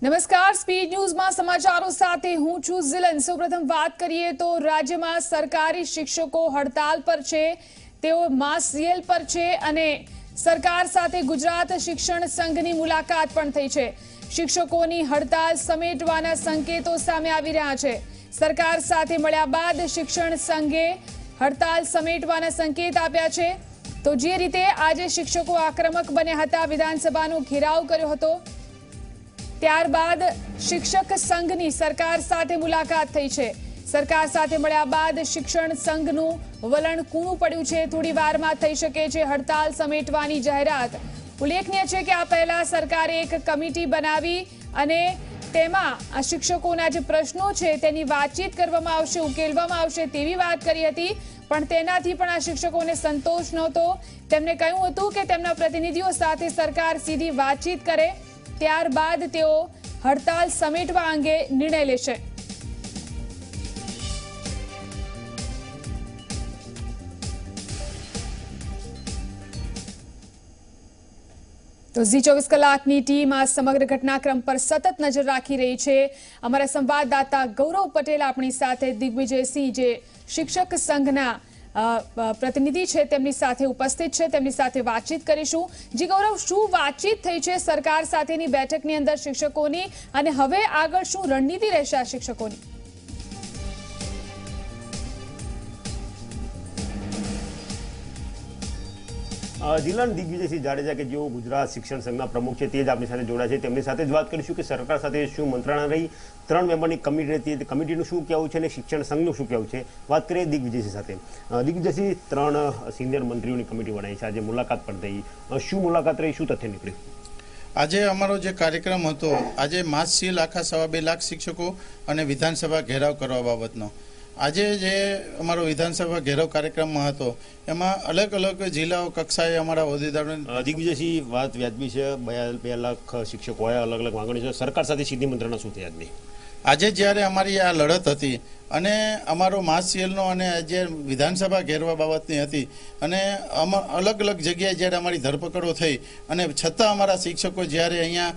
નમસ્કાર, સ્પીડ ન્યૂઝમાં સમાચારો સાથે હું છું ઝિલન। સૌપ્રથમ વાત કરીએ તો રાજ્યમાં સરકારી શિક્ષકો હડતાલ પર છે, તેઓ માસ સીએલ પર છે અને સરકાર સાથે ગુજરાત શિક્ષણ સંઘની મુલાકાત પણ થઈ છે। શિક્ષકોની હડતાલ સમેટવાના સંકેતો સામે આવી રહ્યા છે। સરકાર સાથે મળ્યા બાદ શિક્ષણ સંઘે હડતાલ સમેટવાના સંકેત આપ્યા છે। તો જે રીતે આજે શિક્ષકો આક્રમક બન્યા હતા, વિધાનસભાનો ઘેરાવ કર્યો હતો, ત્યારબાદ શિક્ષક સંઘની સરકાર સાથે મુલાકાત થઈ છે। સરકાર સાથે મળ્યા બાદ શિક્ષણ સંઘનું વલણ કૂણું પડ્યું છે। થોડી વારમાં થઈ શકે છે હડતાલ સમેટવાની જાહેરાત। ઉલ્લેખનીય છે કે આ પહેલા સરકારે એક કમિટી બનાવી અને તેમાં આ શિક્ષકોના જે પ્રશ્નો છે તેની વાતચીત કરવામાં આવશે, ઉકેલવામાં આવશે તેવી વાત કરી હતી, પણ તેનાથી પણ આ શિક્ષકોને સંતોષ નહોતો। તેમણે કહ્યું હતું કે તેમના પ્રતિનિધિઓ સાથે સરકાર સીધી વાતચીત કરે, ત્યારબાદ તેઓ હડતાલ સમેટવા અંગે નિર્ણય લેશે। તો ઝી24 કલાકની ટીમ આ સમગ્ર ઘટનાક્રમ પર સતત નજર રાખી રહી છે। અમારા સંવાદદાતા ગૌરવ પટેલ આપણી સાથે, દિગ્વિજયસિંહ જે શિક્ષક સંઘના પ્રતિનિધિ છે તેમની સાથે ઉપસ્થિત છે, તેમની સાથે વાતચીત કરીશું। જી ગૌરવ, શું વાતચીત થઈ છે સરકાર સાથેની બેઠકની અંદર શિક્ષકોની, અને હવે આગળ શું રણનીતિ રહેશે આ શિક્ષકોની? જિલ્લાના દિગ્વિજયસિંહ જાડેજા કે જેઓ ગુજરાત શિક્ષણ સંઘના પ્રમુખ છે તે જ આપણી સાથે જોડાયા છે। તેમની સાથે જ વાત કરીશું કે સરકાર સાથે શું મંત્રણા રહી, 3 મેમ્બરની કમિટી હતી, તે કમિટીનું શું કહેવું છે અને શિક્ષણ સંઘનું શું કહેવું છે। વાત કરીએ દિગ્વિજયસિંહ સાથે। દિગ્વિજયસિંહ, 3 સિનિયર મંત્રીઓની કમિટી બનાવી છે, આજે મુલાકાત પણ થઈ, શું મુલાકાત રહી, શું તથ્ય નીકળ્યું? આજે અમારો જે કાર્યક્રમ હતો, આજે માસ સીલ આખા 2.5 લાખ શિક્ષકો અને વિધાનસભા ઘેરાવ કરવા બાબતનો આજે જે અમારો વિધાનસભા ઘેરાવ કાર્યક્રમમાં હતો, એમાં અલગ અલગ જિલ્લાઓ કક્ષાએ અમારા હોદ્દેદારો। દિગ્વિજયસિંહ, વાત વ્યાજબી છે, 2 લાખ શિક્ષકો હોય, અલગ અલગ માંગણી છે, સરકાર સાથે સીધી મંત્રણા શું થઈ આજની? આજે જ્યારે અમારી આ લડત હતી અને અમારો માસ સીએલનો અને જે વિધાનસભા ઘેરવા બાબતની હતી, અને અલગ અલગ જગ્યાએ જ્યારે અમારી ધરપકડો થઈ અને છતાં અમારા શિક્ષકો જ્યારે અહીંયા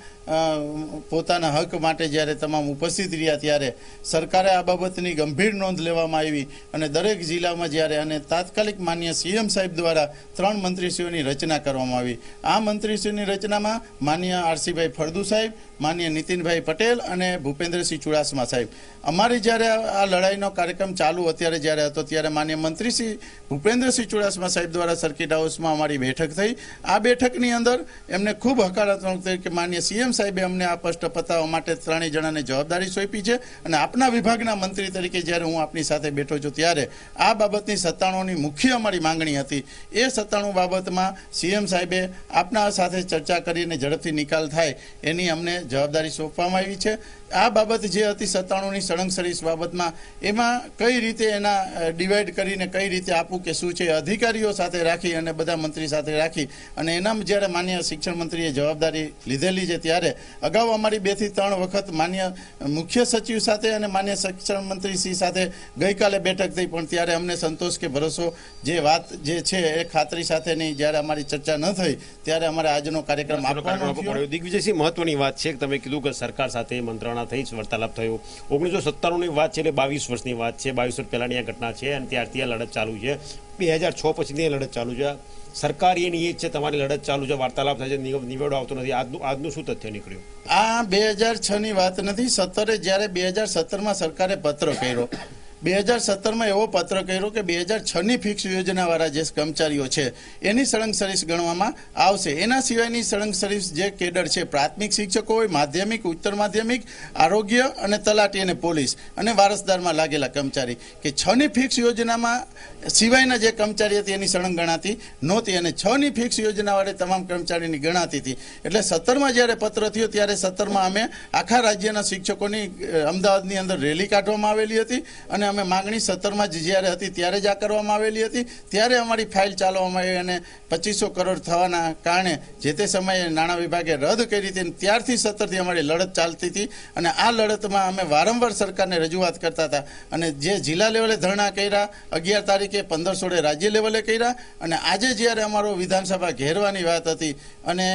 પોતાના હક માટે જ્યારે તમામ ઉપસ્થિત રહ્યા, ત્યારે સરકારે આ બાબતની ગંભીર નોંધ લેવામાં આવી અને દરેક જિલ્લામાં જ્યારે અને તાત્કાલિક માન્ય સીએમ સાહેબ દ્વારા 3 મંત્રીશ્રીઓની રચના કરવામાં આવી। આ મંત્રીશ્રીઓની રચનામાં માન્ય આરસીભાઈ ફળદુ સાહેબ, માન્ય નીતિનભાઈ પટેલ અને ભૂપેન્દ્રસિંહ ચુડાસમા સાહેબ। અમારી જ્યારે આ લડાઈનો કાર્યક્રમ ચાલુ અત્યારે જ્યારે હતો, ત્યારે માન્ય મંત્રી શ્રી ભૂપેન્દ્રસિંહ ચુડાસમા સાહેબ દ્વારા સર્કિટ હાઉસમાં અમારી બેઠક થઈ। આ બેઠકની અંદર એમને ખૂબ હકારાત્મક તરીકે માન્ય સીએમ સાહેબે અમને આ સ્પષ્ટ પતાવવા માટે 3 જણાને જવાબદારી સોંપી છે, અને આપના વિભાગના મંત્રી તરીકે જ્યારે હું આપની સાથે બેઠો છું, ત્યારે આ બાબતની 97ની મુખ્ય અમારી માંગણી હતી। એ 97 બાબતમાં સીએમ સાહેબે આપના સાથે ચર્ચા કરીને ઝડપથી નિકાલ થાય એની અમને જવાબદારી સોંપવામાં આવી છે। આ બાબત જે હતી 97ની સળંગ સરીસ બાબતમાં, એમાં કઈ રીતે એના ડિવાઈડ કરીને કઈ રીતે આપવું કે શું છે, અધિકારીઓ સાથે રાખી અને બધા મંત્રી સાથે રાખી અને એનામાં જ્યારે માન્ય શિક્ષણ મંત્રીએ જવાબદારી લીધેલી છે, ત્યારે અગાઉ અમારી 2 થી 3 વખત માન્ય મુખ્ય સચિવ સાથે અને માન્ય શિક્ષણ મંત્રી શ્રી સાથે ગઈકાલે બેઠક થઈ, પણ ત્યારે અમને સંતોષ કે ભરોસો જે વાત જે છે એ ખાતરી સાથેની જ્યારે અમારી ચર્ચા ન થઈ, ત્યારે અમારે આજનો કાર્યક્રમ આપવાનો પડ્યો। દિગ્વિજયસિંહ, મહત્વની વાત છે કે તમે કીધું કે સરકાર સાથે મંત્રણા થઈ, વાર્તાલાપ થયો। 1997ની વાત છે એટલે 22 વર્ષની વાત છે, 22 વર્ષ પહેલાની આ ઘટના છે અને ત્યારથી આ લડત ચાલુ છે। 2006 પછીની લડત ચાલુ છે, સરકાર એની એ જ છે, તમારી લડત ચાલુ છે, વાર્તાલાપ થાય છે, નિવેડો આવતો નથી। આજનું શું તથ્ય નીકળ્યું? આ 2006ની વાત નથી, 17 જ્યારે 2017માં સરકારે પત્ર કર્યો, 2017માં એવો પત્ર કર્યો કે 2006ની ફિક્સ યોજનાવાળા જે કર્મચારીઓ છે એની સળંગ સરીસ ગણવામાં આવશે। એના સિવાયની સળંગ સરીસ જે કેડર છે, પ્રાથમિક શિક્ષકો હોય, માધ્યમિક, ઉચ્ચતર માધ્યમિક, આરોગ્ય અને તલાટી અને પોલીસ અને વારસદારમાં લાગેલા કર્મચારી, કે 6ની ફિક્સ યોજનામાં સિવાયના જે કર્મચારી હતી એની સળંગ ગણાતી નહોતી, અને 6ની ફિક્સ યોજનાવાળે તમામ કર્મચારીની ગણાતી હતી। એટલે 17માં જ્યારે પત્ર થયો, ત્યારે 17માં અમે આખા રાજ્યના શિક્ષકોની અમદાવાદની અંદર રેલી કાઢવામાં આવેલી હતી અને અમે માંગણી 17માં જ્યારે હતી ત્યારે જ આ કરવામાં આવેલી હતી. ત્યારે અમારી ફાઇલ ચાલવામાં આવી અને 2500 કરોડ થવાના કારણે જે તે સમયે નાણાં વિભાગે રદ કરી હતી. ત્યારથી સતતથી અમારી લડત ચાલતી હતી અને આ લડતમાં અમે વારંવાર સરકારને રજૂઆત કરતા હતા અને જે જિલ્લા લેવલે ધરણા કર્યા, 11 તારીખે 15-16 રાજ્ય લેવલે કર્યા અને આજે જ્યારે અમારો વિધાનસભા ઘેરવાની વાત હતી અને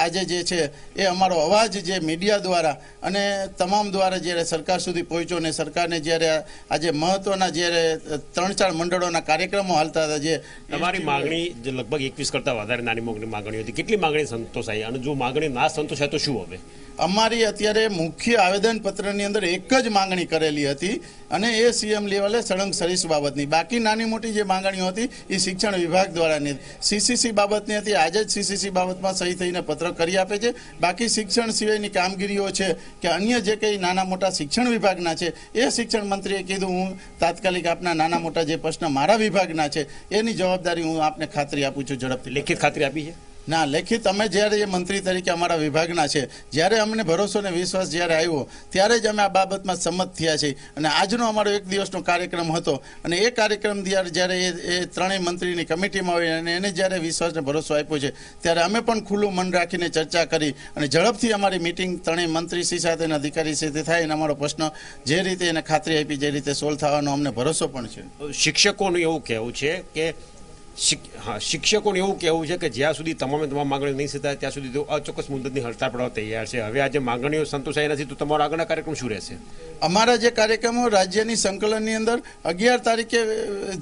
આજે જે છે એ અમારો અવાજ જે મીડિયા દ્વારા અને તમામ દ્વારા જ્યારે સરકાર સુધી પહોંચ્યો ને સરકારને જ્યારે આજે મહત્વના જ્યારે 3-4 મંડળોના કાર્યક્રમો હાલતા હતા. જે તમારી માંગણી લગભગ 21 કરતાં વધારે નાની મોટી માંગણીઓ હતી, કેટલી માંગણી સંતોષાઈ અને જો માંગણી ના સંતોષાય તો શું હવે? અમારી અત્યારે મુખ્ય આવેદનપત્રની અંદર એક જ માંગણી કરેલી હતી અને એ સીએમ લેવલે સળંગ સરીસ બાબતની. બાકી નાની મોટી જે માંગણીઓ હતી એ શિક્ષણ વિભાગ દ્વારાની સીસીસી બાબતની હતી. આજે જ સીસીસી બાબતમાં સહી થઈને પત્ર કરી આપે છે. બાકી શિક્ષણ સિવાયની કામગીરીઓ છે કે અન્ય જે કંઈ નાના મોટા શિક્ષણ વિભાગના છે એ શિક્ષણ મંત્રીએ કીધું હું તાત્કાલિક આપના નાના મોટા જે પ્રશ્ન મારા વિભાગના છે એની જવાબદારી હું આપને ખાતરી આપું છું. ઝડપથી લેખિત ખાતરી આપી છે? ના, લેખિત અમે જ્યારે એ મંત્રી તરીકે અમારા વિભાગના છે જ્યારે અમને ભરોસો અને વિશ્વાસ જ્યારે આવ્યો ત્યારે જ અમે આ બાબતમાં સંમત થયા છીએ અને આજનો અમારો 1 દિવસનો કાર્યક્રમ હતો અને એ કાર્યક્રમ જ્યારે એ ત્રણેય મંત્રીની કમિટીમાં હોય અને એને જ્યારે વિશ્વાસ અને ભરોસો આપ્યો છે ત્યારે અમે પણ ખુલ્લું મન રાખીને ચર્ચા કરી અને ઝડપથી અમારી મિટિંગ ત્રણેય મંત્રીશ્રી સાથે અને અધિકારી સાથે થાય અને અમારો પ્રશ્ન જે રીતે એને ખાતરી આપી જે રીતે સોલ્વ થવાનો અમને ભરોસો પણ છે. શિક્ષકોનું એવું કહેવું છે કે શિક્ષકોનું એવું કહેવું છે કે જ્યાં સુધી તમામ માંગણીઓ નહીં થતા ત્યાં સુધી તેઓ અચોક્કસ મુદતની હડતાળ પડવા તૈયાર છે. હવે આજે માંગણીઓ સંતોષાઈ નથી તો તમારો આગળના કાર્યક્રમ શું રહેશે? અમારા જે કાર્યક્રમો રાજ્યની સંકલનની અંદર 11 તારીખે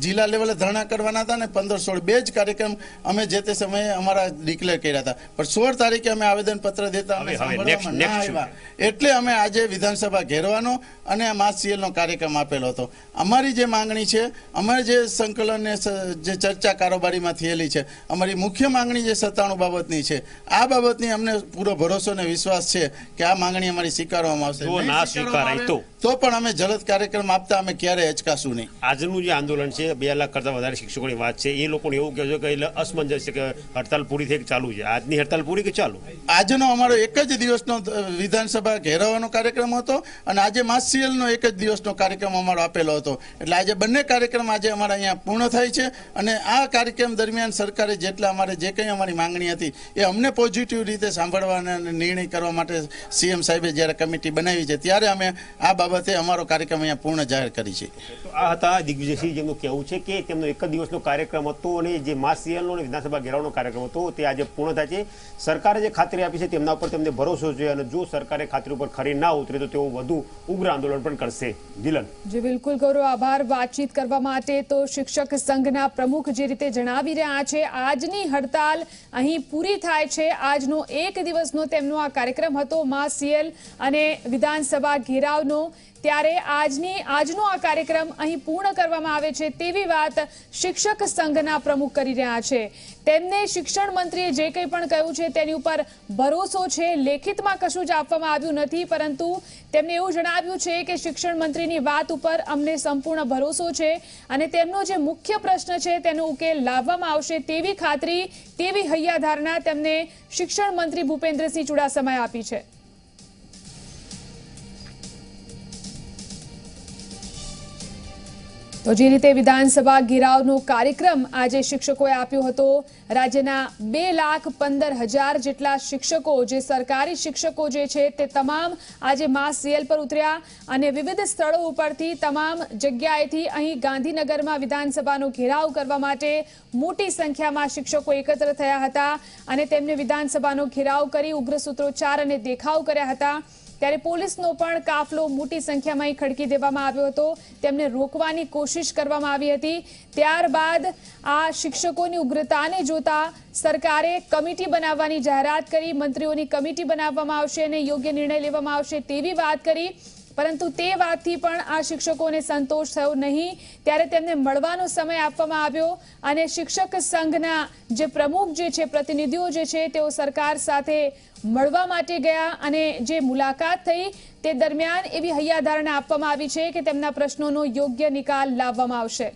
જિલ્લા લેવલે ધરણા કરવાના હતા અને 15-16 બે જ કાર્યક્રમ અમે જે તે સમયે અમારા ડિક્લેર કર્યા હતા. પણ 16 તારીખે અમે આવેદનપત્ર દેતા અમે સાંભળવામાં ના આવ્યા એટલે અમે આજે વિધાનસભા ઘેરવાનો અને માસ સીએલનો કાર્યક્રમ આપેલો હતો. અમારી જે માંગણી છે, અમારે જે સંકલનને જે ચર્ચા કારોબારીમાં થયેલી છે, અમારી મુખ્ય માંગણી જે 97 બાબતની છે, આ બાબતની અમને પૂરો ભરોસો અને વિશ્વાસ છે કે આ માંગણી અમારી સ્વીકારવામાં આવશે. જો ના સ્વીકારાય તો પણ અમે જલદ કાર્યક્રમ આપતા અમે ક્યારેય અચકાશું નહીં. આજનું જે આંદોલન છે 2 લાખ કરતાં વધારે શિક્ષકોની વાત છે, એ લોકોને એવું કહે છે કે એટલે અસમંજસ છે કે હડતાલ પૂરી થઈ કે ચાલુ છે. આજની હડતાલ પૂરી કે ચાલુ? આજનો અમારો 1 જ દિવસનો વિધાનસભા ઘેરાવાનો કાર્યક્રમ હતો અને આજે માસ સીએલનો 1 જ દિવસનો કાર્યક્રમ અમારો આપેલો હતો. એટલે આજે બંને કાર્યક્રમ આજે અમારા અહીંયા પૂર્ણ થાય છે અને આ કાર્યક્રમ દરમિયાન સરકારે જેટલા અમારે જે કંઈ અમારી માંગણી હતી એ અમને પોઝિટિવ રીતે સાંભળવાના અને નિર્ણય કરવા માટે સીએમ સાહેબે જ્યારે કમિટી બનાવી છે ત્યારે અમે આ બાબતે અમારો કાર્યક્રમ અહીંયા પૂર્ણ જાહેર કરી છે. આ હતા દિગ્વિજયસિંહ, જેમનું કહેવું છે કે તેમનો 1 જ દિવસનો કાર્યક્રમ હતો અને જે માસ સીએલનો અને વિધાનસભા ઘેરાવનો કાર્યક્રમ હતો તે આજે પૂર્ણ થાય છે. સરકારે જે ખાતરી આપી છે તેમના ઉપર તેમને ભરોસો છે અને જો સરકારે ખાતરી ઉપર ખરી ના ઉતરે તો તેઓ વધુ ઉગ્ર આંદોલન પણ કરશે. જીલન જી બિલકુલ ગૌરવ, આભાર વાતચીત કરવા માટે. તો શિક્ષક સંઘના પ્રમુખ જે રીતે જણાવી રહ્યા છે આજની હડતાલ અહીં પૂરી થાય છે. આજનો 1 દિવસનો તેમનો આ કાર્યક્રમ હતો માસ સીએલ અને વિધાનસભા ઘેરાવનો, ત્યારે આજનો આ કાર્યક્રમ અહીં પૂર્ણ કરવામાં આવે છે તેવી વાત શિક્ષક સંઘના પ્રમુખ કરી રહ્યા છે. તેમને શિક્ષણ મંત્રીએ જે કંઈ પણ કહ્યું છે તેની ઉપર ભરોસો છે. લેખિતમાં કશું જ આપવામાં આવ્યું નથી, પરંતુ તેમણે એવું જણાવ્યું છે કે શિક્ષણ મંત્રીની વાત ઉપર અમને સંપૂર્ણ ભરોસો છે અને તેમનો જે મુખ્ય પ્રશ્ન છે તેનો ઉકેલ લાવવામાં આવશે તેવી ખાતરી, તેવી હૈયાધારણા તેમને શિક્ષણ મંત્રી ભૂપેન્દ્રસિંહ ચુડાસમાએ આપી છે. તો જે રીતે વિધાનસભા ઘેરાવનો કાર્યક્રમ આજે શિક્ષકોએ આપ્યો હતો, રાજ્યના 2,15,000 જેટલા શિક્ષકો, જે સરકારી શિક્ષકો જે છે તે તમામ આજે માસ સીએલ પર ઉતર્યા અને વિવિધ સ્થળો ઉપરથી તમામ જગ્યાએથી અહીં ગાંધીનગરમાં વિધાનસભાનો ઘેરાવ કરવા માટે મોટી સંખ્યામાં શિક્ષકો એકત્ર થયા હતા અને તેમને વિધાનસભાનો ઘેરાવ કરી ઉગ્ર સૂત્રોચ્ચાર અને દેખાવ કર્યા હતા. ત્યારે પોલીસનો પણ કાફલો મોટી સંખ્યામાં ખડકી દેવામાં આવ્યો હતો. તેમને રોકવાની કોશિશ કરવામાં આવી હતી. ત્યારબાદ આ શિક્ષકોની ઉગ્રતાને જોતા સરકારે કમિટી બનાવવાની જાહેરાત કરી. મંત્રીઓની કમિટી બનાવવામાં આવશે અને યોગ્ય નિર્ણય લેવામાં આવશે તેવી વાત કરી. પરંતુ તે વાતથી પણ આ શિક્ષકોને સંતોષ થયો નહીં. ત્યારે તેમને મળવાનો સમય આપવામાં આવ્યો અને શિક્ષક સંઘના જે પ્રમુખ જે છે, પ્રતિનિધિઓ જે છે, તેઓ સરકાર સાથે મળવા માટે ગયા અને જે મુલાકાત થઈ તે દરમિયાન એવી હૈયાધારણા આપવામાં આવી છે કે તેમના પ્રશ્નોનો યોગ્ય નિકાલ લાવવામાં આવશે.